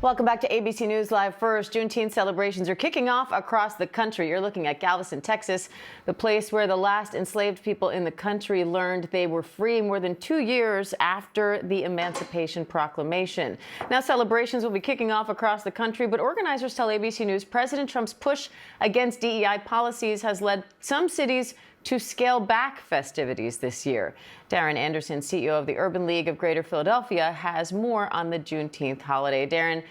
Welcome back to ABC News Live First. Juneteenth celebrations are kicking off across the country. You're looking at Galveston, Texas, the place where the last enslaved people in the country learned they were free more than 2 years after the Emancipation Proclamation. Now, celebrations will be kicking off across the country, but organizers tell ABC News President Trump's push against DEI policies has led some cities to scale back festivities this year. Darrin Anderson, CEO of the Urban League of Greater Philadelphia, has more on the Juneteenth holiday. Darrin,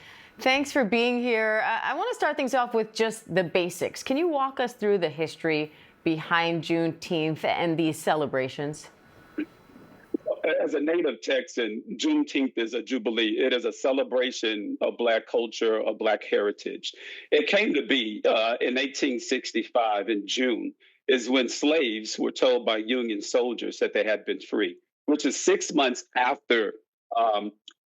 thanks for being here. I want to start things off with just the basics. Can you walk us through the history behind Juneteenth and these celebrations? As a native Texan, Juneteenth is a jubilee. It is a celebration of Black culture, of Black heritage. It came to be in 1865 in June, is when slaves were told by Union soldiers that they had been free, which is 6 months after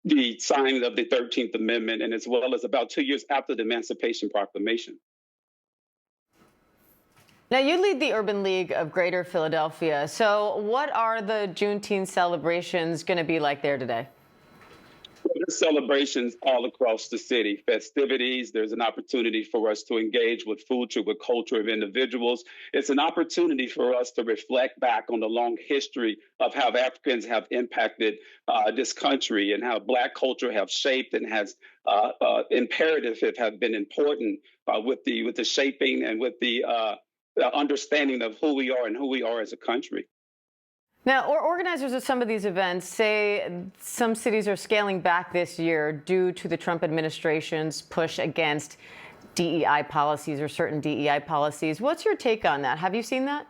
the signing of the 13th Amendment, and as well as about 2 years after the Emancipation Proclamation. Now, you lead the Urban League of Greater Philadelphia. So what are the Juneteenth celebrations going to be like there today? There's celebrations all across the city, festivities. There's an opportunity for us to engage with culture, with culture of individuals. It's an opportunity for us to reflect back on the long history of how Africans have impacted this country and how Black culture have shaped and has imperatives that have been important with the shaping and with the understanding of who we are and who we are as a country. Now, organizers of some of these events say some cities are scaling back this year due to the Trump administration's push against DEI policies or certain DEI policies. What's your take on that? Have you seen that?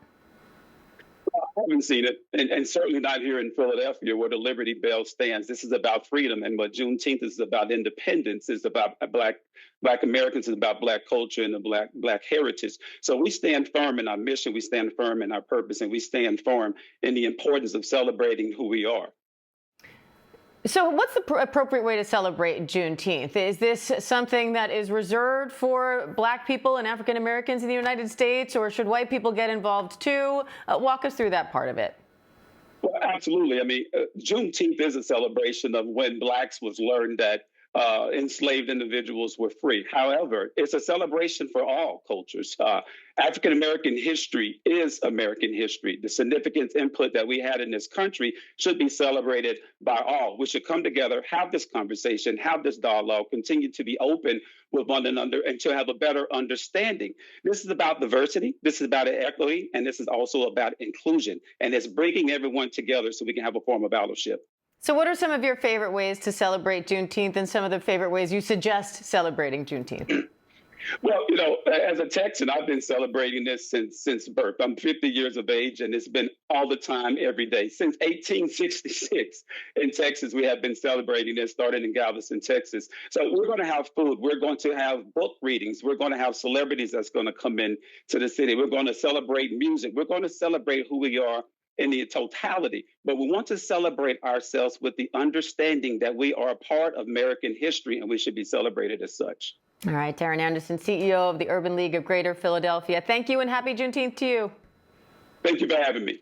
I haven't seen it, and certainly not here in Philadelphia where the Liberty Bell stands. This is about freedom, and what Juneteenth is about independence, is about Black Americans, is about Black culture and the Black heritage. So we stand firm in our mission, we stand firm in our purpose, and we stand firm in the importance of celebrating who we are. So what's the appropriate way to celebrate Juneteenth? Is this something that is reserved for Black people and African Americans in the United States, or should white people get involved too? Walk us through that part of it. Well, absolutely. I mean, Juneteenth is a celebration of when Blacks was learned that enslaved individuals were free. However, it's a celebration for all cultures. African American history is American history. The significant input that we had in this country should be celebrated by all. We should come together, have this conversation, have this dialogue, continue to be open with one another, and to have a better understanding. This is about diversity, this is about equity, and this is also about inclusion. And it's bringing everyone together so we can have a form of allyship. So what are some of your favorite ways to celebrate Juneteenth and some of the favorite ways you suggest celebrating Juneteenth? Well, you know, as a Texan, I've been celebrating this since birth. I'm 50 years of age, and it's been all the time, every day. Since 1866 in Texas, we have been celebrating this, started in Galveston, Texas. So we're going to have food. We're going to have book readings. We're going to have celebrities that's going to come in to the city. We're going to celebrate music. We're going to celebrate who we are in the totality, but we want to celebrate ourselves with the understanding that we are a part of American history and we should be celebrated as such. All right, Darrin Anderson, CEO of the Urban League of Greater Philadelphia. Thank you and happy Juneteenth to you. Thank you for having me.